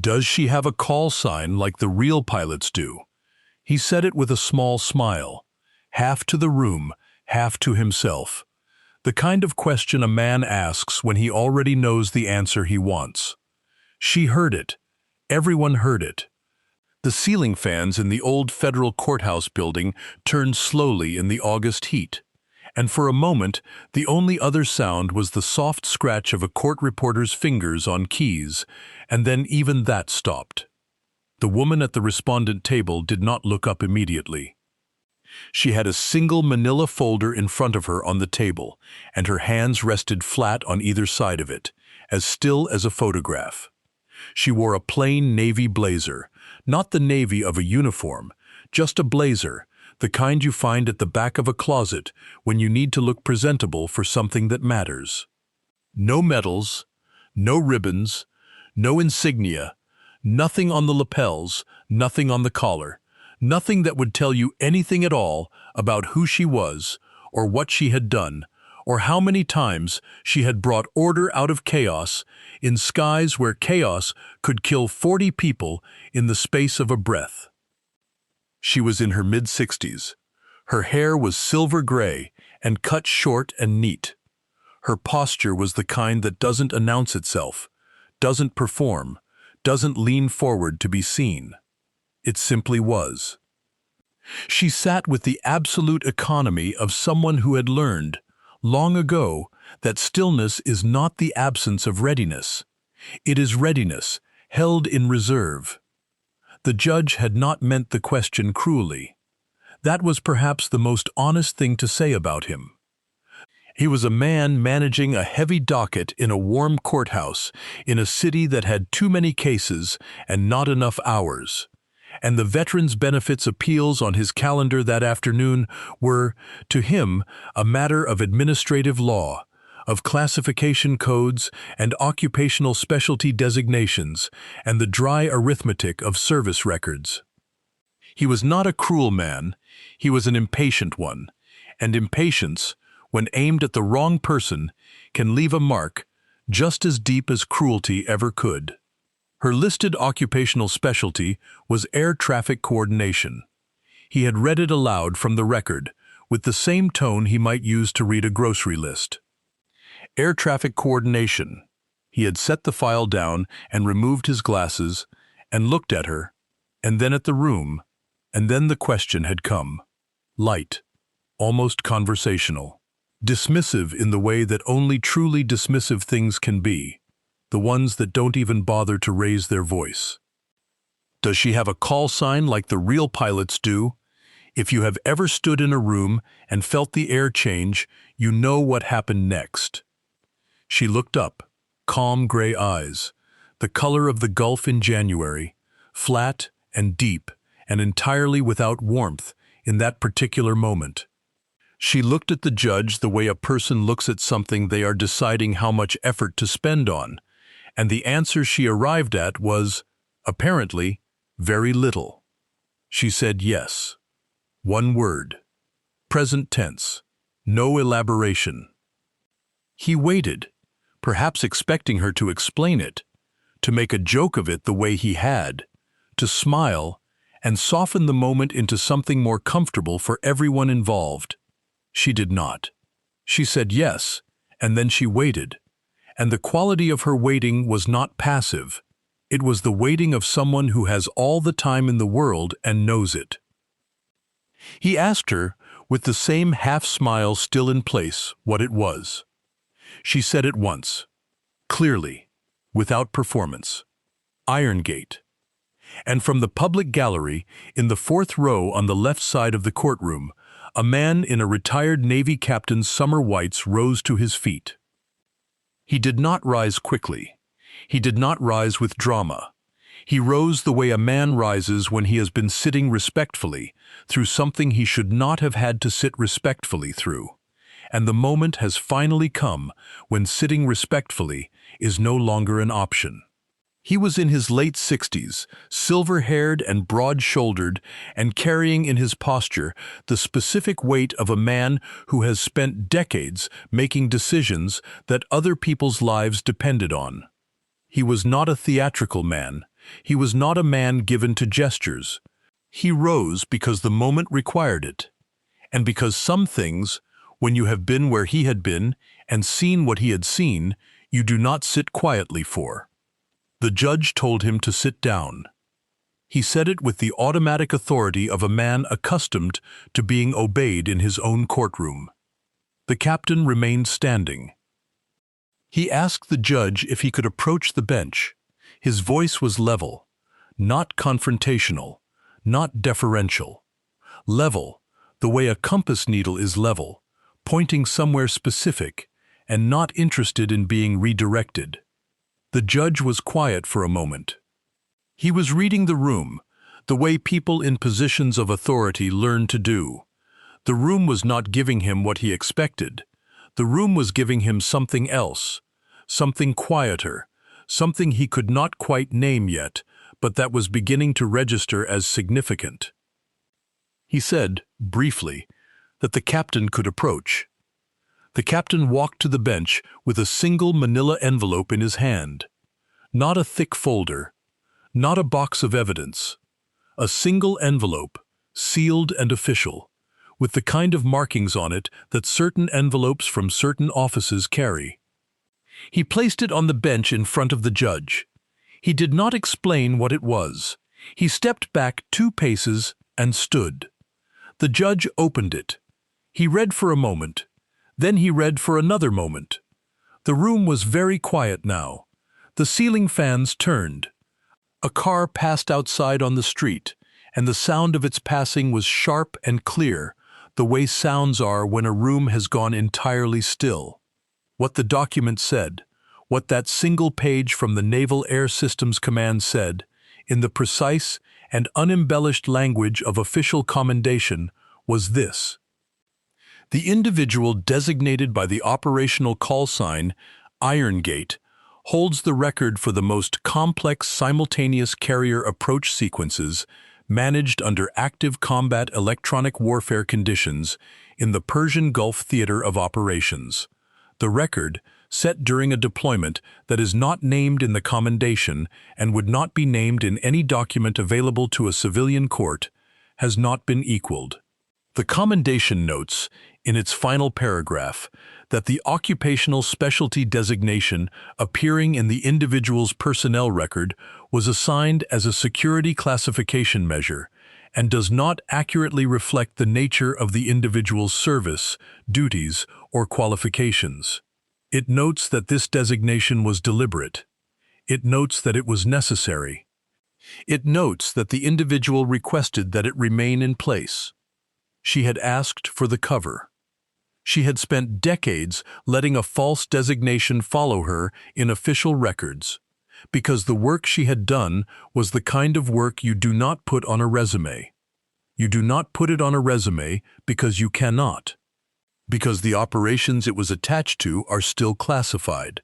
Does she have a call sign like the real pilots do? He said it with a small smile, half to the room, half to himself. The kind of question a man asks when he already knows the answer he wants. She heard it. Everyone heard it. The ceiling fans in the old federal courthouse building turned slowly in the August heat, and for a moment the only other sound was the soft scratch of a court reporter's fingers on keys, and then even that stopped. The woman at the respondent table did not look up immediately. She had a single manila folder in front of her on the table, and her hands rested flat on either side of it, as still as a photograph. She wore a plain navy blazer, not the navy of a uniform, just a blazer, the kind you find at the back of a closet when you need to look presentable for something that matters. No medals, no ribbons, no insignia, nothing on the lapels, nothing on the collar, nothing that would tell you anything at all about who she was, or what she had done, or how many times she had brought order out of chaos in skies where chaos could kill 40 people in the space of a breath. She was in her mid-60s. Her hair was silver gray and cut short and neat. Her posture was the kind that doesn't announce itself, doesn't perform, doesn't lean forward to be seen. It simply was. She sat with the absolute economy of someone who had learned, long ago, that stillness is not the absence of readiness. It is readiness, held in reserve. The judge had not meant the question cruelly. That was perhaps the most honest thing to say about him. He was a man managing a heavy docket in a warm courthouse in a city that had too many cases and not enough hours. And the veterans' benefits appeals on his calendar that afternoon were, to him, a matter of administrative law, of classification codes and occupational specialty designations, and the dry arithmetic of service records. He was not a cruel man, he was an impatient one, and impatience, when aimed at the wrong person, can leave a mark just as deep as cruelty ever could. Her listed occupational specialty was air traffic coordination. He had read it aloud from the record, with the same tone he might use to read a grocery list. Air traffic coordination. He had set the file down and removed his glasses, and looked at her, and then at the room, and then the question had come. Light, almost conversational. Dismissive in the way that only truly dismissive things can be, the ones that don't even bother to raise their voice. Does she have a call sign like the real pilots do? If you have ever stood in a room and felt the air change, you know what happened next. She looked up, calm gray eyes, the color of the Gulf in January, flat and deep and entirely without warmth in that particular moment. She looked at the judge the way a person looks at something they are deciding how much effort to spend on, and the answer she arrived at was, apparently, very little. She said yes. One word. Present tense. No elaboration. He waited, perhaps expecting her to explain it, to make a joke of it the way he had, to smile and soften the moment into something more comfortable for everyone involved. She did not. She said yes, and then she waited. And the quality of her waiting was not passive. It was the waiting of someone who has all the time in the world and knows it. He asked her, with the same half-smile still in place, what it was. She said it once, clearly, without performance. Irongate. And from the public gallery, in the fourth row on the left side of the courtroom, a man in a retired Navy captain's summer whites rose to his feet. He did not rise quickly. He did not rise with drama. He rose the way a man rises when he has been sitting respectfully through something he should not have had to sit respectfully through. And the moment has finally come when sitting respectfully is no longer an option. He was in his late 60s, silver-haired and broad-shouldered, and carrying in his posture the specific weight of a man who has spent decades making decisions that other people's lives depended on. He was not a theatrical man, He was not a man given to gestures. He rose because the moment required it, and because some things, when you have been where he had been and seen what he had seen, you do not sit quietly for. The judge told him to sit down. He said it with the automatic authority of a man accustomed to being obeyed in his own courtroom. The captain remained standing. He asked the judge if he could approach the bench. His voice was level, not confrontational, not deferential. Level, the way a compass needle is level, pointing somewhere specific, and not interested in being redirected. The judge was quiet for a moment. He was reading the room, the way people in positions of authority learn to do. The room was not giving him what he expected. The room was giving him something else, something quieter, something he could not quite name yet, but that was beginning to register as significant. He said, briefly, that the captain could approach. The captain walked to the bench with a single manila envelope in his hand. Not a thick folder, not a box of evidence. A single envelope, sealed and official, with the kind of markings on it that certain envelopes from certain offices carry. He placed it on the bench in front of the judge. He did not explain what it was. He stepped back 2 paces and stood. The judge opened it. He read for a moment. Then he read for another moment. The room was very quiet now. The ceiling fans turned. A car passed outside on the street, and the sound of its passing was sharp and clear, the way sounds are when a room has gone entirely still. What the document said, what that single page from the Naval Air Systems Command said, in the precise and unembellished language of official commendation, was this: the individual designated by the operational call sign, Irongate, holds the record for the most complex simultaneous carrier approach sequences managed under active combat electronic warfare conditions in the Persian Gulf Theater of Operations. The record, set during a deployment that is not named in the commendation and would not be named in any document available to a civilian court, has not been equaled. The commendation notes, in its final paragraph, that the occupational specialty designation appearing in the individual's personnel record was assigned as a security classification measure and does not accurately reflect the nature of the individual's service, duties, or qualifications. It notes that this designation was deliberate. It notes that it was necessary. It notes that the individual requested that it remain in place. She had asked for the cover. She had spent decades letting a false designation follow her in official records, because the work she had done was the kind of work you do not put on a resume. You do not put it on a resume because you cannot. Because the operations it was attached to are still classified.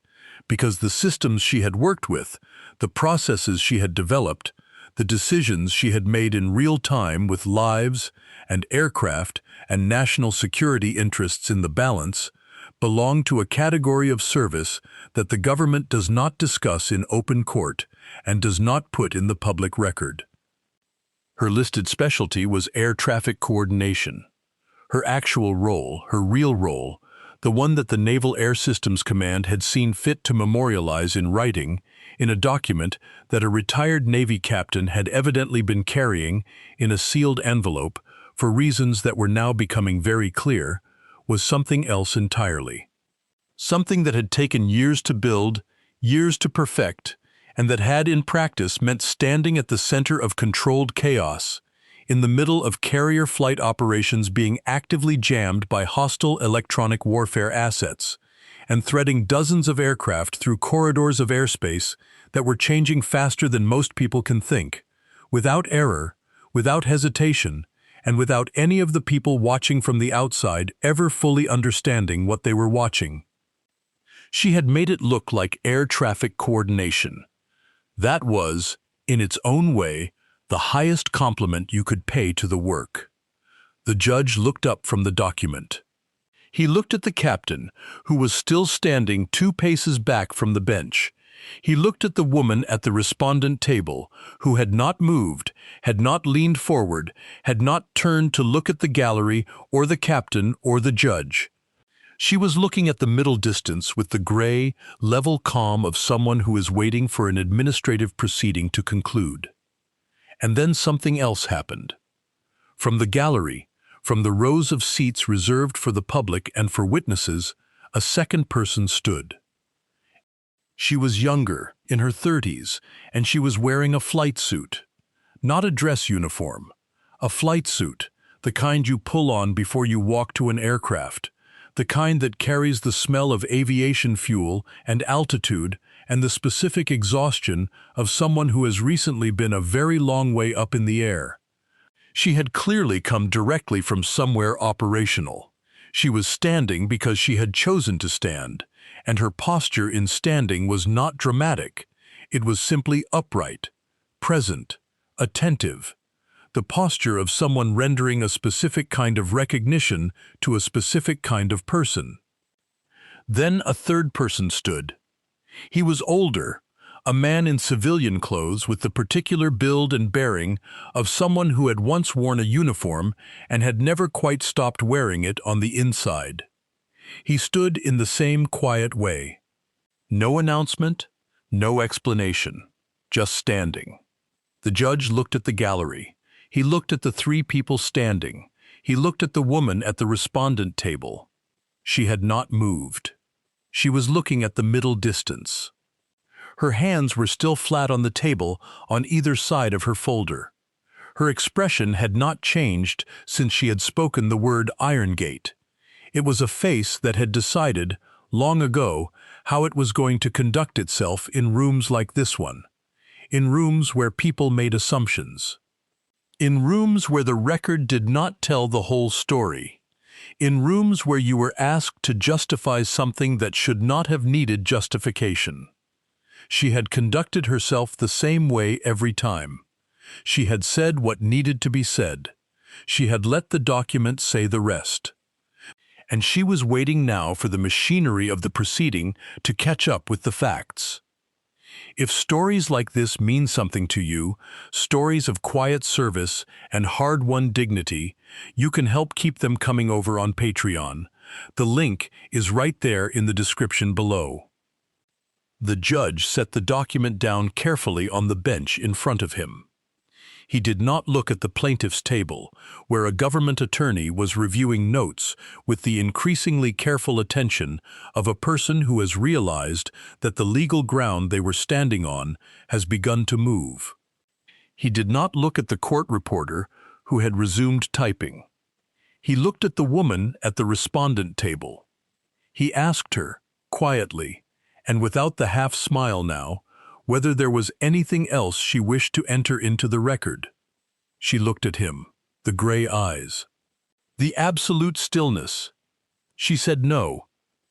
Because the systems she had worked with, the processes she had developed, the decisions she had made in real time with lives and aircraft and national security interests in the balance, belong to a category of service that the government does not discuss in open court and does not put in the public record. Her listed specialty was air traffic coordination. Her actual role, her real role, the one that the Naval Air Systems Command had seen fit to memorialize in writing, in a document that a retired Navy captain had evidently been carrying in a sealed envelope for reasons that were now becoming very clear, was something else entirely. Something that had taken years to build, years to perfect, and that had in practice meant standing at the center of controlled chaos, in the middle of carrier flight operations being actively jammed by hostile electronic warfare assets, and threading dozens of aircraft through corridors of airspace that were changing faster than most people can think, without error, without hesitation, and without any of the people watching from the outside ever fully understanding what they were watching. She had made it look like air traffic coordination. That was, in its own way, the highest compliment you could pay to the work. The judge looked up from the document. He looked at the captain, who was still standing 2 paces back from the bench. He looked at the woman at the respondent table, who had not moved, had not leaned forward, had not turned to look at the gallery or the captain or the judge. She was looking at the middle distance with the gray, level calm of someone who is waiting for an administrative proceeding to conclude. And then something else happened. From the gallery, from the rows of seats reserved for the public and for witnesses, a second person stood. She was younger, in her 30s, and she was wearing a flight suit. Not a dress uniform. A flight suit, the kind you pull on before you walk to an aircraft, the kind that carries the smell of aviation fuel and altitude and the specific exhaustion of someone who has recently been a very long way up in the air. She had clearly come directly from somewhere operational. She was standing because she had chosen to stand, and her posture in standing was not dramatic. It was simply upright, present, attentive, the posture of someone rendering a specific kind of recognition to a specific kind of person. Then a third person stood. He was older, a man in civilian clothes with the particular build and bearing of someone who had once worn a uniform and had never quite stopped wearing it on the inside. He stood in the same quiet way. No announcement, no explanation, just standing. The judge looked at the gallery. He looked at the three people standing. He looked at the woman at the respondent table. She had not moved. She was looking at the middle distance. Her hands were still flat on the table on either side of her folder. Her expression had not changed since she had spoken the word Irongate. It was a face that had decided, long ago, how it was going to conduct itself in rooms like this one, in rooms where people made assumptions, in rooms where the record did not tell the whole story, in rooms where you were asked to justify something that should not have needed justification. She had conducted herself the same way every time. She had said what needed to be said. She had let the document say the rest. And she was waiting now for the machinery of the proceeding to catch up with the facts. If stories like this mean something to you, stories of quiet service and hard-won dignity, you can help keep them coming over on Patreon. The link is right there in the description below. The judge set the document down carefully on the bench in front of him. He did not look at the plaintiff's table, where a government attorney was reviewing notes with the increasingly careful attention of a person who has realized that the legal ground they were standing on has begun to move. He did not look at the court reporter, who had resumed typing. He looked at the woman at the respondent table. He asked her, quietly, and without the half-smile now, whether there was anything else she wished to enter into the record. She looked at him, the gray eyes. The absolute stillness. She said no.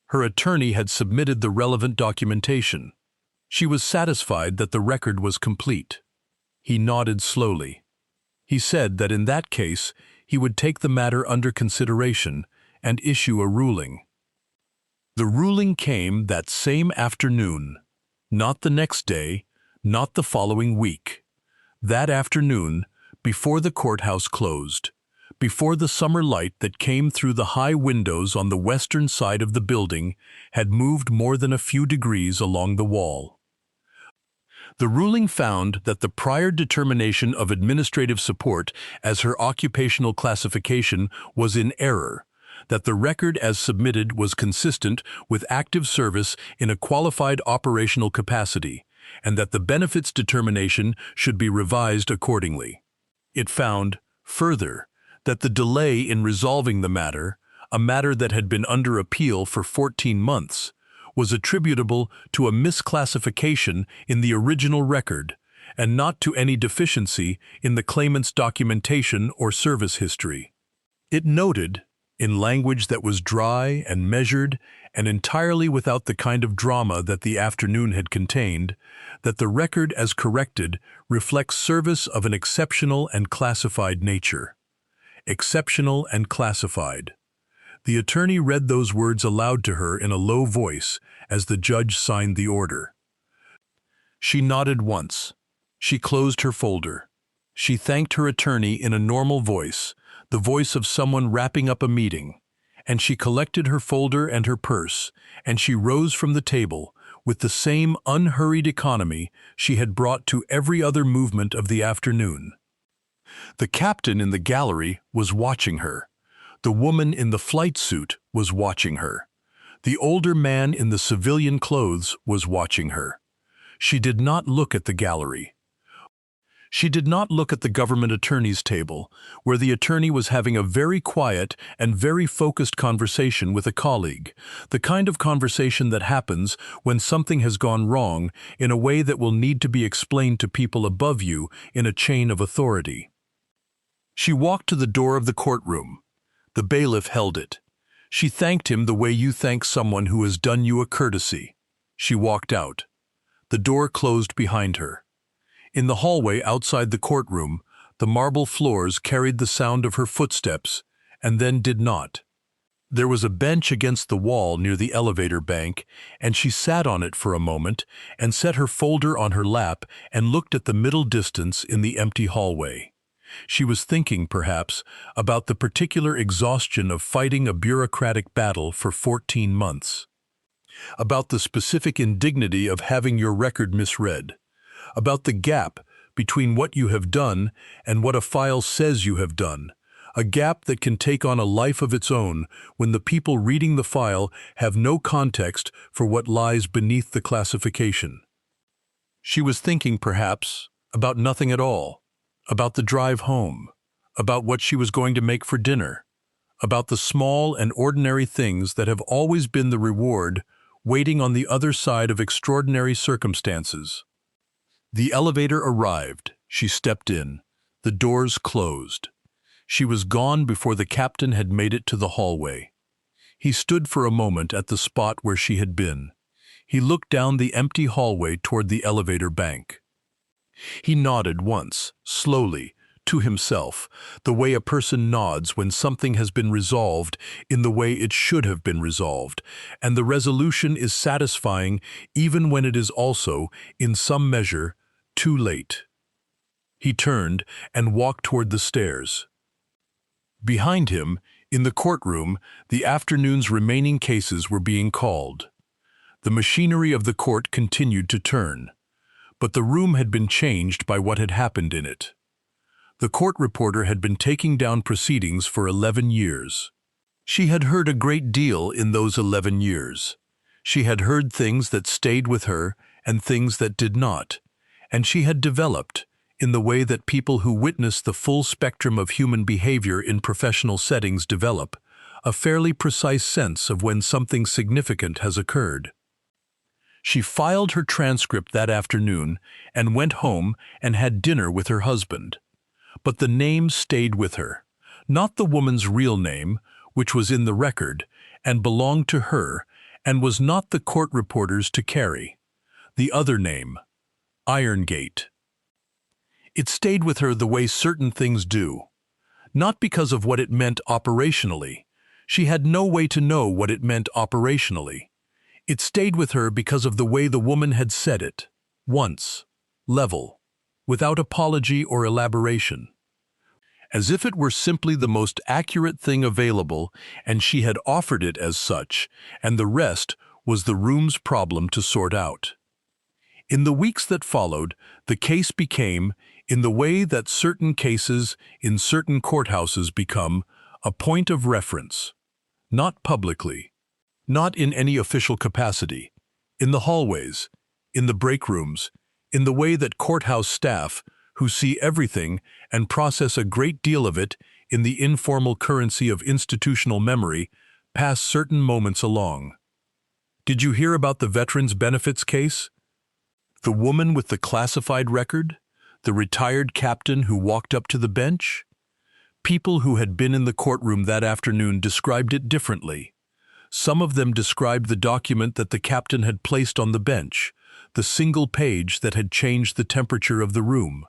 Her attorney had submitted the relevant documentation. She was satisfied that the record was complete. He nodded slowly. He said that in that case he would take the matter under consideration and issue a ruling. The ruling came that same afternoon. Not the next day, not the following week. That afternoon, before the courthouse closed, before the summer light that came through the high windows on the western side of the building had moved more than a few degrees along the wall. The ruling found that the prior determination of administrative support as her occupational classification was in error, that the record as submitted was consistent with active service in a qualified operational capacity, and that the benefits determination should be revised accordingly. It found, further, that the delay in resolving the matter, a matter that had been under appeal for 14 months, was attributable to a misclassification in the original record, and not to any deficiency in the claimant's documentation or service history. It noted, in language that was dry and measured and entirely without the kind of drama that the afternoon had contained, that the record as corrected reflects service of an exceptional and classified nature. Exceptional and classified. The attorney read those words aloud to her in a low voice as the judge signed the order. She nodded once. She closed her folder. She thanked her attorney in a normal voice, the voice of someone wrapping up a meeting, and she collected her folder and her purse, and she rose from the table with the same unhurried economy she had brought to every other movement of the afternoon. The captain in the gallery was watching her. The woman in the flight suit was watching her. The older man in the civilian clothes was watching her. She did not look at the gallery. She did not look at the government attorney's table, where the attorney was having a very quiet and very focused conversation with a colleague, the kind of conversation that happens when something has gone wrong in a way that will need to be explained to people above you in a chain of authority. She walked to the door of the courtroom. The bailiff held it. She thanked him the way you thank someone who has done you a courtesy. She walked out. The door closed behind her. In the hallway outside the courtroom, the marble floors carried the sound of her footsteps, and then did not. There was a bench against the wall near the elevator bank, and she sat on it for a moment and set her folder on her lap and looked at the middle distance in the empty hallway. She was thinking, perhaps, about the particular exhaustion of fighting a bureaucratic battle for 14 months. About the specific indignity of having your record misread. About the gap between what you have done and what a file says you have done, a gap that can take on a life of its own when the people reading the file have no context for what lies beneath the classification. She was thinking, perhaps, about nothing at all, about the drive home, about what she was going to make for dinner, about the small and ordinary things that have always been the reward waiting on the other side of extraordinary circumstances. The elevator arrived. She stepped in. The doors closed. She was gone before the captain had made it to the hallway. He stood for a moment at the spot where she had been. He looked down the empty hallway toward the elevator bank. He nodded once, slowly, to himself, the way a person nods when something has been resolved in the way it should have been resolved, and the resolution is satisfying even when it is also, in some measure, too late. He turned and walked toward the stairs. Behind him, in the courtroom, the afternoon's remaining cases were being called. The machinery of the court continued to turn, but the room had been changed by what had happened in it. The court reporter had been taking down proceedings for 11 years. She had heard a great deal in those 11 years. She had heard things that stayed with her and things that did not, and she had developed, in the way that people who witness the full spectrum of human behavior in professional settings develop, a fairly precise sense of when something significant has occurred. She filed her transcript that afternoon and went home and had dinner with her husband. But the name stayed with her, not the woman's real name, which was in the record and belonged to her and was not the court reporter's to carry. The other name, Irongate. It stayed with her the way certain things do, not because of what it meant operationally. She had no way to know what it meant operationally. It stayed with her because of the way the woman had said it, once, level, without apology or elaboration, as if it were simply the most accurate thing available and she had offered it as such, and the rest was the room's problem to sort out. In the weeks that followed, the case became, in the way that certain cases in certain courthouses become, a point of reference, not publicly, not in any official capacity, in the hallways, in the break rooms, in the way that courthouse staff, who see everything and process a great deal of it in the informal currency of institutional memory, pass certain moments along. Did you hear about the Veterans Benefits case? The woman with the classified record? The retired captain who walked up to the bench? People who had been in the courtroom that afternoon described it differently. Some of them described the document that the captain had placed on the bench, the single page that had changed the temperature of the room.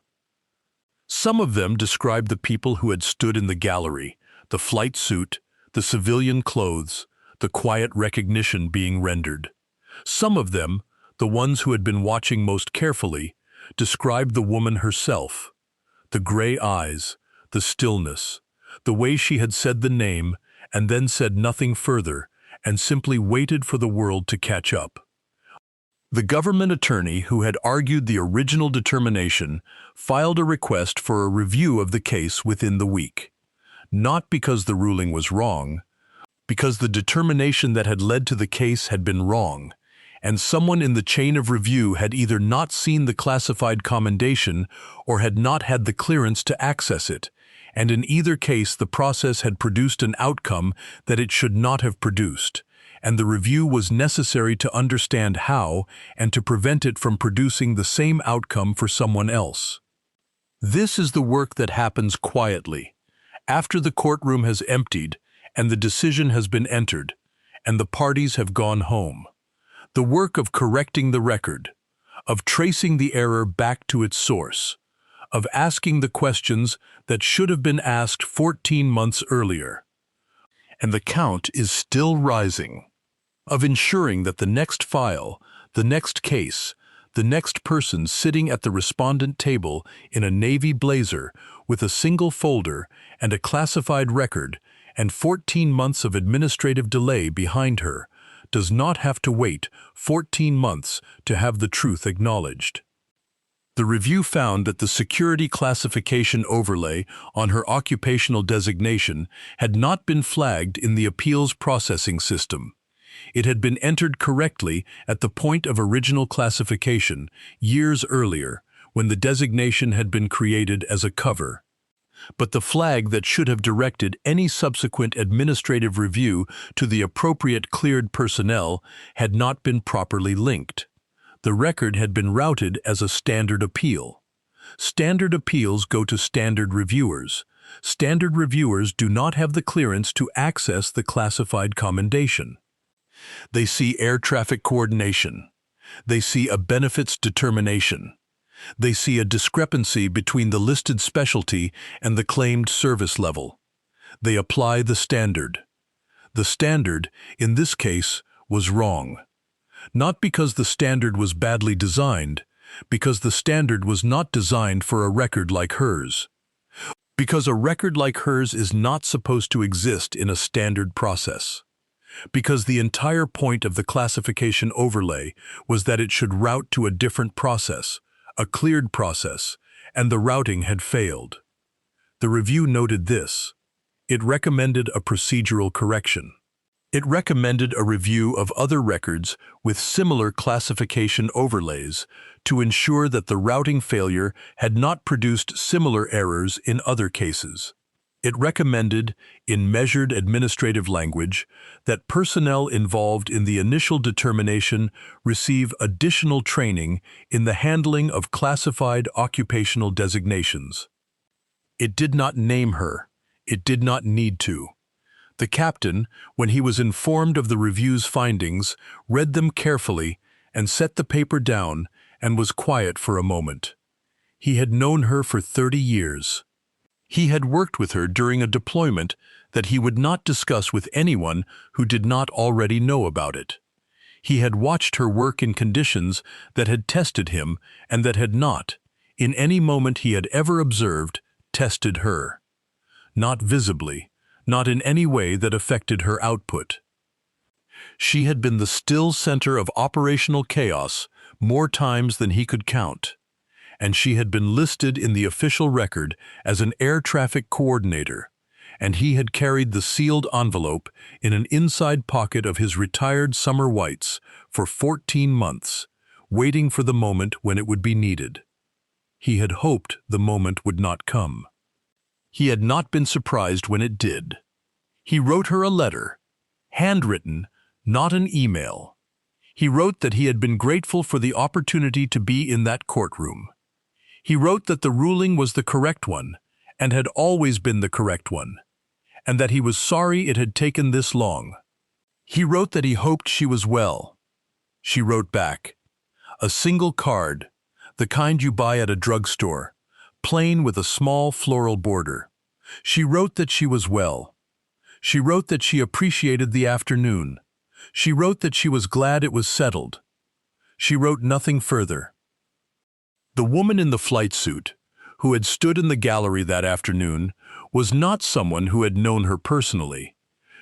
Some of them described the people who had stood in the gallery, the flight suit, the civilian clothes, the quiet recognition being rendered. Some of them, the ones who had been watching most carefully, described the woman herself. The gray eyes, the stillness, the way she had said the name and then said nothing further and simply waited for the world to catch up. The government attorney who had argued the original determination filed a request for a review of the case within the week. Not because the ruling was wrong, because the determination that had led to the case had been wrong, and someone in the chain of review had either not seen the classified commendation or had not had the clearance to access it, and in either case the process had produced an outcome that it should not have produced, and the review was necessary to understand how and to prevent it from producing the same outcome for someone else. This is the work that happens quietly, after the courtroom has emptied and the decision has been entered, and the parties have gone home. The work of correcting the record, of tracing the error back to its source, of asking the questions that should have been asked 14 months earlier. And the count is still rising. Of ensuring that the next file, the next case, the next person sitting at the respondent table in a navy blazer with a single folder and a classified record and 14 months of administrative delay behind her does not have to wait 14 months to have the truth acknowledged. The review found that the security classification overlay on her occupational designation had not been flagged in the appeals processing system. It had been entered correctly at the point of original classification, years earlier, when the designation had been created as a cover. But the flag that should have directed any subsequent administrative review to the appropriate cleared personnel had not been properly linked. The record had been routed as a standard appeal. Standard appeals go to standard reviewers. Standard reviewers do not have the clearance to access the classified commendation. They see air traffic coordination. They see a benefits determination. They see a discrepancy between the listed specialty and the claimed service level. They apply the standard. The standard, in this case, was wrong. Not because the standard was badly designed, because the standard was not designed for a record like hers. Because a record like hers is not supposed to exist in a standard process. Because the entire point of the classification overlay was that it should route to a different process, a cleared process, and the routing had failed. The review noted this. It recommended a procedural correction. It recommended a review of other records with similar classification overlays to ensure that the routing failure had not produced similar errors in other cases. It recommended, in measured administrative language, that personnel involved in the initial determination receive additional training in the handling of classified occupational designations. It did not name her. It did not need to. The captain, when he was informed of the review's findings, read them carefully and set the paper down and was quiet for a moment. He had known her for 30 years. He had worked with her during a deployment that he would not discuss with anyone who did not already know about it. He had watched her work in conditions that had tested him and that had not, in any moment he had ever observed, tested her. Not visibly, not in any way that affected her output. She had been the still center of operational chaos more times than he could count, and she had been listed in the official record as an air traffic coordinator, and he had carried the sealed envelope in an inside pocket of his retired summer whites for 14 months, waiting for the moment when it would be needed. He had hoped the moment would not come. He had not been surprised when it did. He wrote her a letter, handwritten, not an email. He wrote that he had been grateful for the opportunity to be in that courtroom. He wrote that the ruling was the correct one, and had always been the correct one, and that he was sorry it had taken this long. He wrote that he hoped she was well. She wrote back, a single card, the kind you buy at a drugstore, plain with a small floral border. She wrote that she was well. She wrote that she appreciated the afternoon. She wrote that she was glad it was settled. She wrote nothing further. The woman in the flight suit, who had stood in the gallery that afternoon, was not someone who had known her personally.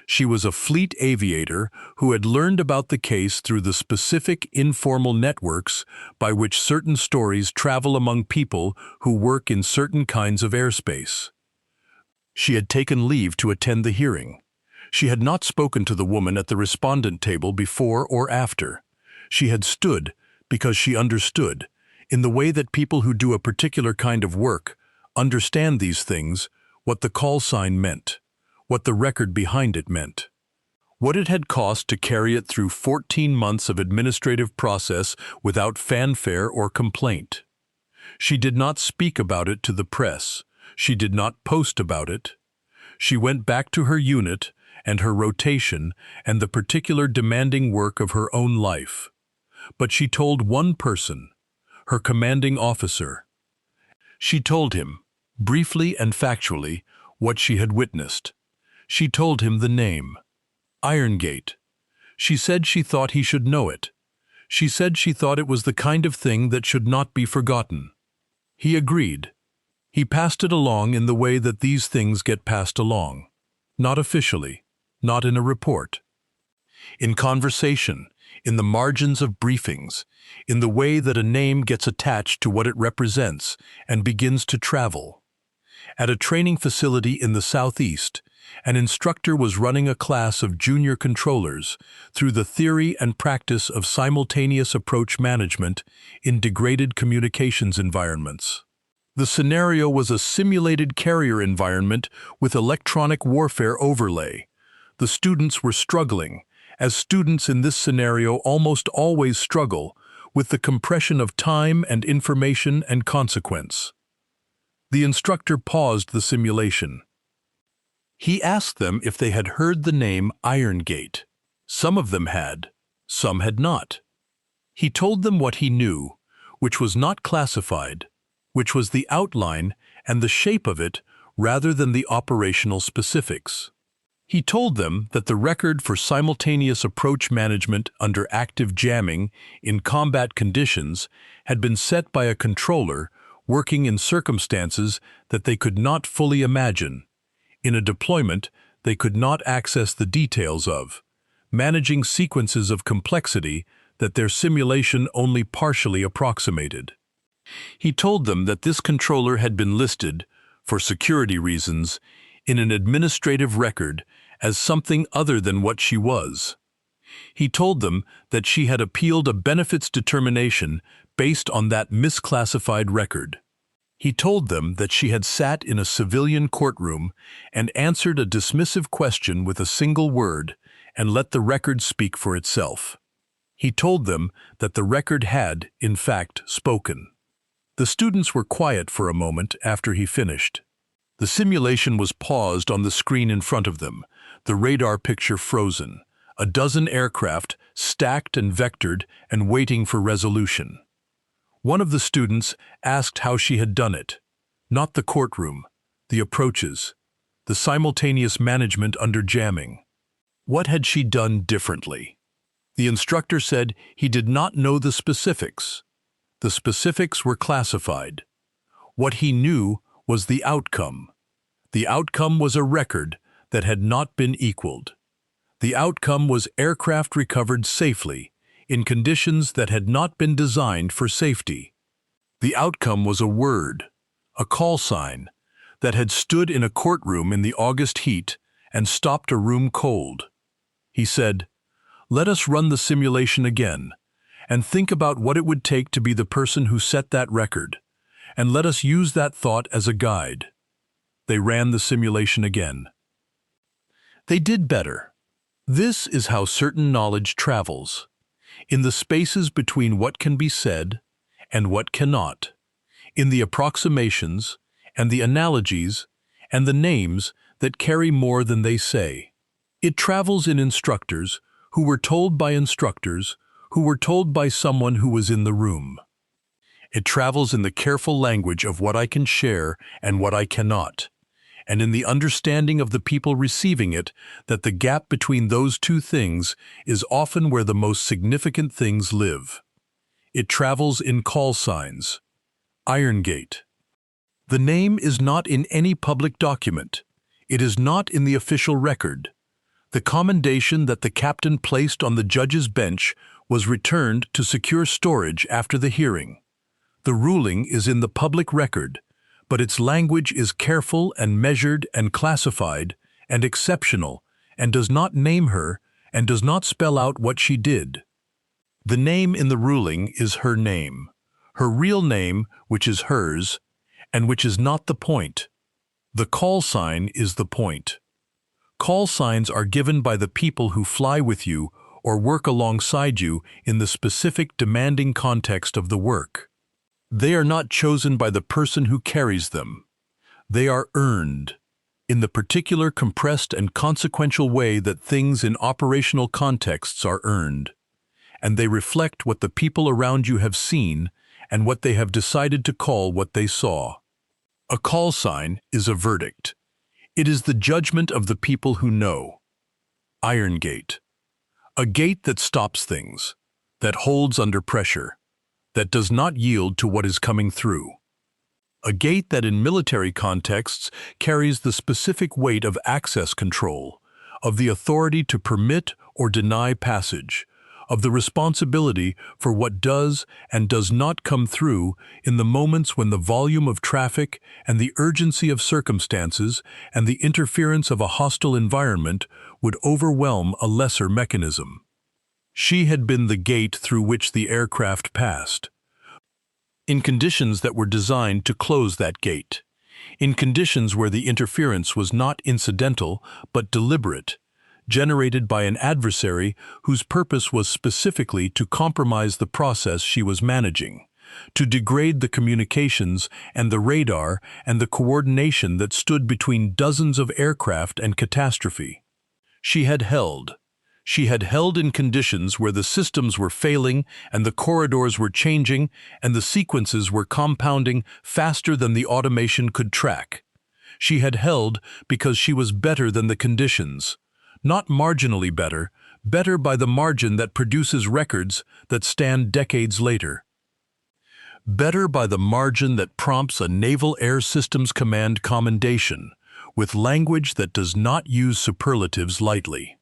She was a fleet aviator who had learned about the case through the specific informal networks by which certain stories travel among people who work in certain kinds of airspace. She had taken leave to attend the hearing. She had not spoken to the woman at the respondent table before or after. She had stood because she understood, in the way that people who do a particular kind of work understand these things, what the call sign meant, what the record behind it meant, what it had cost to carry it through 14 months of administrative process without fanfare or complaint. She did not speak about it to the press. She did not post about it. She went back to her unit and her rotation and the particular demanding work of her own life. But she told one person, her commanding officer. She told him, briefly and factually, what she had witnessed. She told him the name, Irongate. She said she thought he should know it. She said she thought it was the kind of thing that should not be forgotten. He agreed. He passed it along in the way that these things get passed along. Not officially, not in a report. In conversation, in the margins of briefings, in the way that a name gets attached to what it represents and begins to travel. At a training facility in the Southeast, an instructor was running a class of junior controllers through the theory and practice of simultaneous approach management in degraded communications environments. The scenario was a simulated carrier environment with electronic warfare overlay. The students were struggling, as students in this scenario almost always struggle, with the compression of time and information and consequence. The instructor paused the simulation. He asked them if they had heard the name Irongate. Some of them had, some had not. He told them what he knew, which was not classified, which was the outline and the shape of it rather than the operational specifics. He told them that the record for simultaneous approach management under active jamming in combat conditions had been set by a controller working in circumstances that they could not fully imagine, in a deployment they could not access the details of, managing sequences of complexity that their simulation only partially approximated. He told them that this controller had been listed, for security reasons, in an administrative record as something other than what she was. He told them that she had appealed a benefits determination based on that misclassified record. He told them that she had sat in a civilian courtroom and answered a dismissive question with a single word and let the record speak for itself. He told them that the record had, in fact, spoken. The students were quiet for a moment after he finished. The simulation was paused on the screen in front of them, the radar picture frozen, a dozen aircraft stacked and vectored and waiting for resolution. One of the students asked how she had done it. Not the courtroom, the approaches, the simultaneous management under jamming. What had she done differently? The instructor said he did not know the specifics. The specifics were classified. What he knew was the outcome. The outcome was a record that had not been equaled. The outcome was aircraft recovered safely, in conditions that had not been designed for safety. The outcome was a word, a call sign, that had stood in a courtroom in the August heat and stopped a room cold. He said, "Let us run the simulation again, and think about what it would take to be the person who set that record, and let us use that thought as a guide." They ran the simulation again. They did better. This is how certain knowledge travels, in the spaces between what can be said and what cannot, in the approximations and the analogies and the names that carry more than they say. It travels in instructors who were told by instructors who were told by someone who was in the room. It travels in the careful language of what I can share and what I cannot, and in the understanding of the people receiving it that the gap between those two things is often where the most significant things live. It travels in call signs. Irongate. The name is not in any public document. It is not in the official record. The commendation that the captain placed on the judge's bench was returned to secure storage after the hearing. The ruling is in the public record, but its language is careful and measured and classified and exceptional and does not name her and does not spell out what she did. The name in the ruling is her name, her real name, which is hers, and which is not the point. The call sign is the point. Call signs are given by the people who fly with you or work alongside you in the specific demanding context of the work. They are not chosen by the person who carries them. They are earned in the particular compressed and consequential way that things in operational contexts are earned, and they reflect what the people around you have seen and what they have decided to call what they saw. A call sign is a verdict. It is the judgment of the people who know. Irongate. A gate that stops things, that holds under pressure, that does not yield to what is coming through. A gate that in military contexts carries the specific weight of access control, of the authority to permit or deny passage, of the responsibility for what does and does not come through in the moments when the volume of traffic and the urgency of circumstances and the interference of a hostile environment would overwhelm a lesser mechanism. She had been the gate through which the aircraft passed, in conditions that were designed to close that gate, in conditions where the interference was not incidental but deliberate, generated by an adversary whose purpose was specifically to compromise the process she was managing, to degrade the communications and the radar and the coordination that stood between dozens of aircraft and catastrophe. She had held in conditions where the systems were failing and the corridors were changing and the sequences were compounding faster than the automation could track. She had held because she was better than the conditions. Not marginally better, better by the margin that produces records that stand decades later. Better by the margin that prompts a Naval Air Systems Command commendation, with language that does not use superlatives lightly.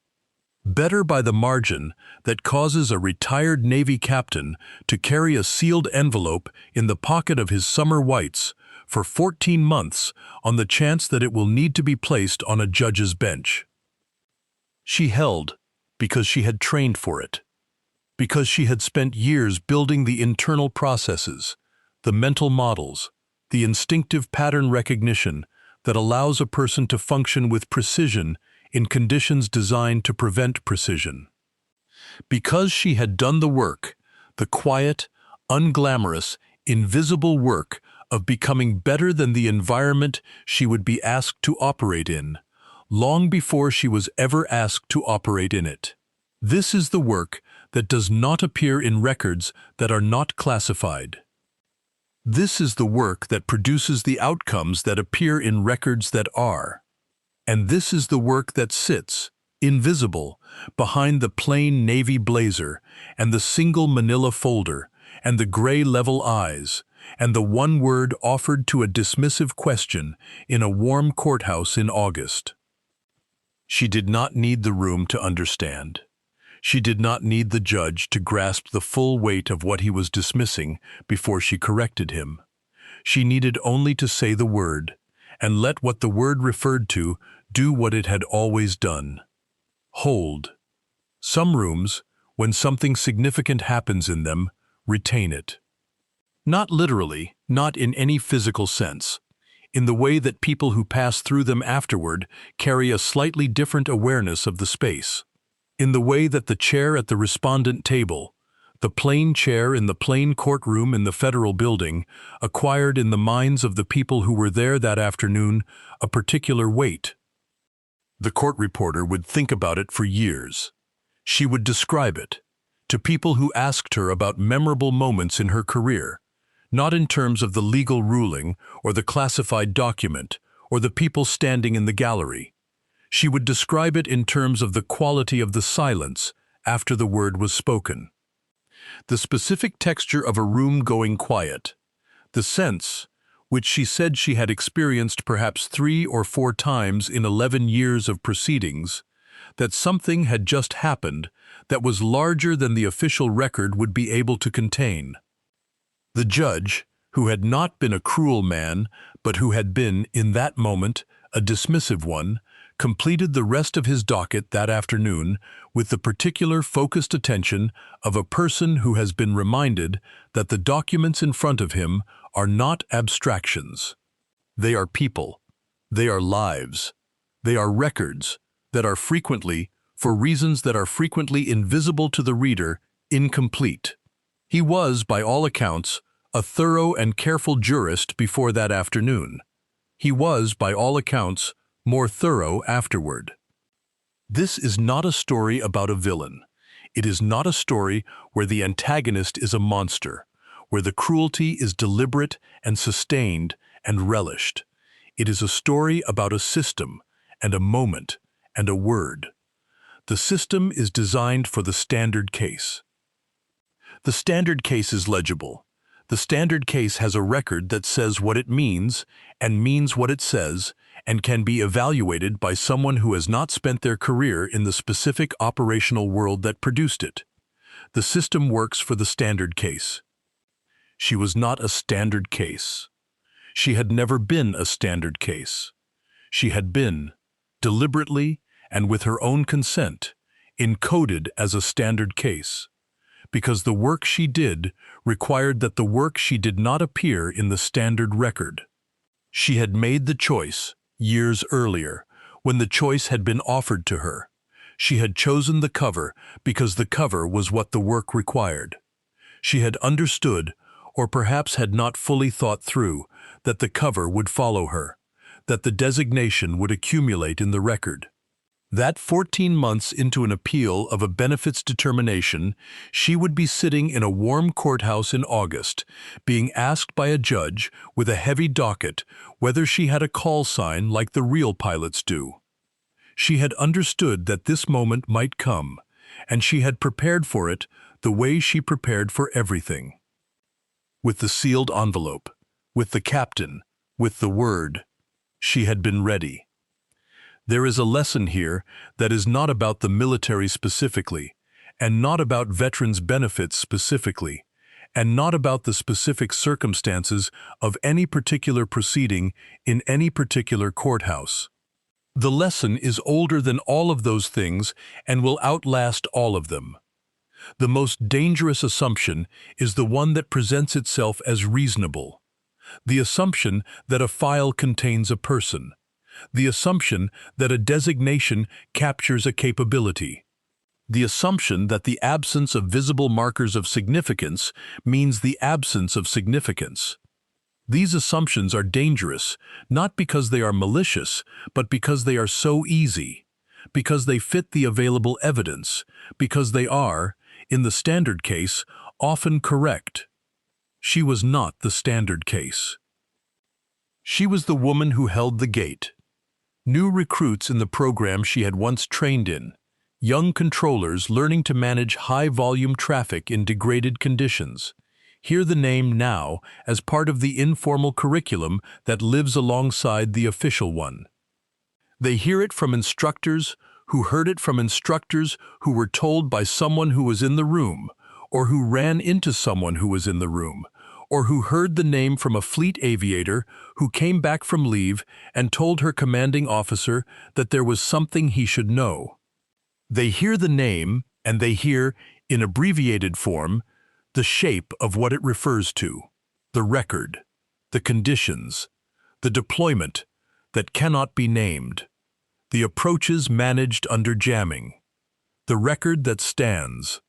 Better by the margin that causes a retired Navy captain to carry a sealed envelope in the pocket of his summer whites for 14 months on the chance that it will need to be placed on a judge's bench. She held because she had trained for it, because she had spent years building the internal processes, the mental models, the instinctive pattern recognition that allows a person to function with precision in conditions designed to prevent precision. Because she had done the work, the quiet, unglamorous, invisible work of becoming better than the environment she would be asked to operate in, long before she was ever asked to operate in it. This is the work that does not appear in records that are not classified. This is the work that produces the outcomes that appear in records that are. And this is the work that sits, invisible, behind the plain navy blazer and the single manila folder and the gray level eyes and the one word offered to a dismissive question in a warm courthouse in August. She did not need the room to understand. She did not need the judge to grasp the full weight of what he was dismissing before she corrected him. She needed only to say the word, and let what the word referred to do what it had always done. Hold. Some rooms, when something significant happens in them, retain it. Not literally, not in any physical sense. In the way that people who pass through them afterward carry a slightly different awareness of the space. In the way that the chair at the respondent table, the plain chair in the plain courtroom in the federal building, acquired in the minds of the people who were there that afternoon a particular weight. The court reporter would think about it for years. She would describe it to people who asked her about memorable moments in her career, not in terms of the legal ruling or the classified document or the people standing in the gallery. She would describe it in terms of the quality of the silence after the word was spoken. The specific texture of a room going quiet. The sense, which she said she had experienced perhaps 3 or 4 times in 11 years of proceedings, that something had just happened that was larger than the official record would be able to contain. The judge, who had not been a cruel man, but who had been, in that moment, a dismissive one, completed the rest of his docket that afternoon with the particular focused attention of a person who has been reminded that the documents in front of him are not abstractions. They are people. They are lives. They are records that are frequently, for reasons that are frequently invisible to the reader, incomplete. He was, by all accounts, a thorough and careful jurist before that afternoon. He was, by all accounts, more thorough afterward. This is not a story about a villain. It is not a story where the antagonist is a monster, where the cruelty is deliberate and sustained and relished. It is a story about a system and a moment and a word. The system is designed for the standard case. The standard case is legible. The standard case has a record that says what it means and means what it says and can be evaluated by someone who has not spent their career in the specific operational world that produced it. The system works for the standard case. She was not a standard case. She had never been a standard case. She had been, deliberately and with her own consent, encoded as a standard case, because the work she did required that the work she did not appear in the standard record. She had made the choice years earlier, when the choice had been offered to her. She had chosen the cover because the cover was what the work required. She had understood, or perhaps had not fully thought through, that the cover would follow her, that the designation would accumulate in the record. That 14 months into an appeal of a benefits determination, she would be sitting in a warm courthouse in August, being asked by a judge with a heavy docket whether she had a call sign like the real pilots do. She had understood that this moment might come, and she had prepared for it the way she prepared for everything. With the sealed envelope, with the captain, with the word, she had been ready. There is a lesson here that is not about the military specifically, and not about veterans' benefits specifically, and not about the specific circumstances of any particular proceeding in any particular courthouse. The lesson is older than all of those things and will outlast all of them. The most dangerous assumption is the one that presents itself as reasonable. The assumption that a file contains a person. The assumption that a designation captures a capability. The assumption that the absence of visible markers of significance means the absence of significance. These assumptions are dangerous, not because they are malicious, but because they are so easy, because they fit the available evidence, because they are, in the standard case, often correct. She was not the standard case. She was the woman who held the gate. New recruits in the program she had once trained in, young controllers learning to manage high-volume traffic in degraded conditions, hear the name now as part of the informal curriculum that lives alongside the official one. They hear it from instructors who heard it from instructors who were told by someone who was in the room, or who ran into someone who was in the room, or who heard the name from a fleet aviator who came back from leave and told her commanding officer that there was something he should know. They hear the name, and they hear, in abbreviated form, the shape of what it refers to, the record, the conditions, the deployment that cannot be named, the approaches managed under jamming, the record that stands.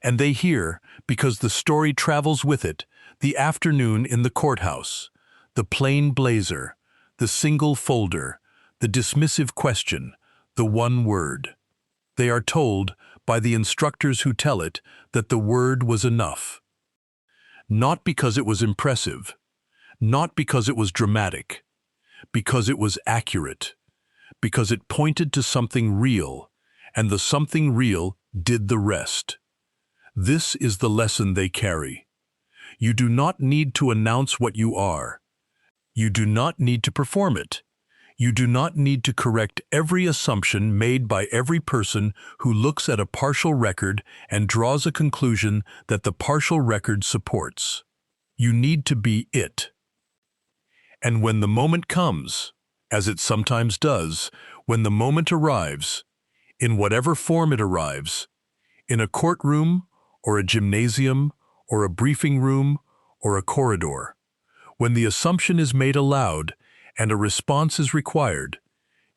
And they hear, because the story travels with it, the afternoon in the courthouse, the plain blazer, the single folder, the dismissive question, the one word. They are told, by the instructors who tell it, that the word was enough. Not because it was impressive, not because it was dramatic, because it was accurate, because it pointed to something real, and the something real did the rest. This is the lesson they carry. You do not need to announce what you are. You do not need to perform it. You do not need to correct every assumption made by every person who looks at a partial record and draws a conclusion that the partial record supports. You need to be it. And when the moment comes, as it sometimes does, when the moment arrives, in whatever form it arrives, in a courtroom or a gymnasium or a briefing room or a corridor, when the assumption is made aloud and a response is required,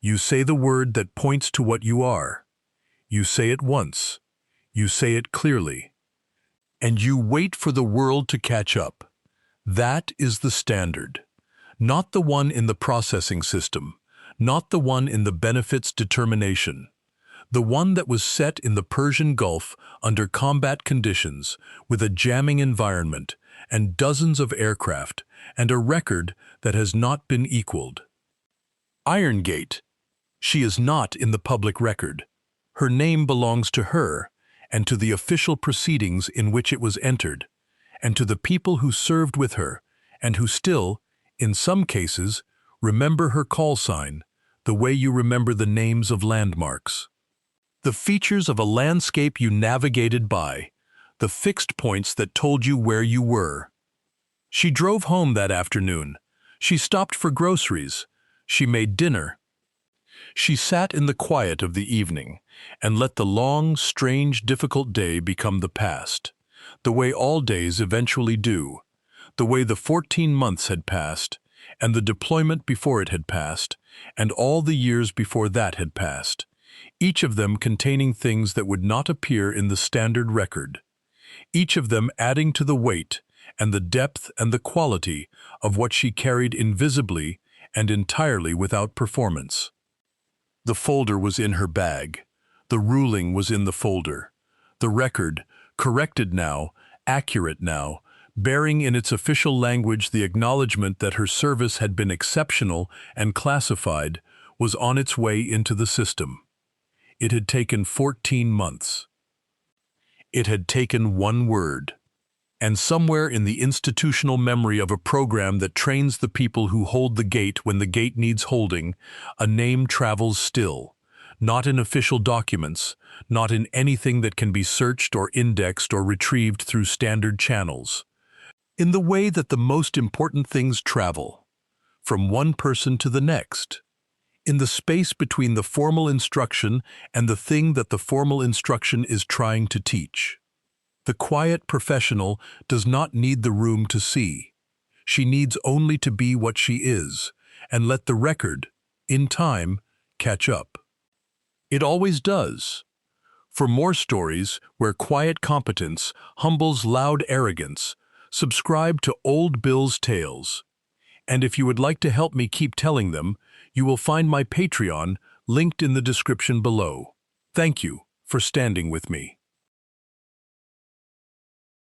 you say the word that points to what you are. You say it once. You say it clearly. And you wait for the world to catch up. That is the standard. Not the one in the processing system, not the one in the benefits determination. The one that was set in the Persian Gulf under combat conditions with a jamming environment and dozens of aircraft and a record that has not been equaled. Irongate. She is not in the public record. Her name belongs to her and to the official proceedings in which it was entered, and to the people who served with her and who still, in some cases, remember her call sign, the way you remember the names of landmarks. The features of a landscape you navigated by, the fixed points that told you where you were. She drove home that afternoon. She stopped for groceries. She made dinner. She sat in the quiet of the evening and let the long, strange, difficult day become the past, the way all days eventually do, the way the 14 months had passed, and the deployment before it had passed, and all the years before that had passed, each of them containing things that would not appear in the standard record, each of them adding to the weight and the depth and the quality of what she carried invisibly and entirely without performance. The folder was in her bag. The ruling was in the folder. The record, corrected now, accurate now, bearing in its official language the acknowledgement that her service had been exceptional and classified, was on its way into the system. It had taken 14 months. It had taken one word. And somewhere in the institutional memory of a program that trains the people who hold the gate when the gate needs holding, a name travels still, not in official documents, not in anything that can be searched or indexed or retrieved through standard channels. In the way that the most important things travel, from one person to the next, in the space between the formal instruction and the thing that the formal instruction is trying to teach. The quiet professional does not need the room to see. She needs only to be what she is, and let the record, in time, catch up. It always does. For more stories where quiet competence humbles loud arrogance, subscribe to Old Bill's Tales. And if you would like to help me keep telling them, you will find my Patreon linked in the description below. Thank you for standing with me.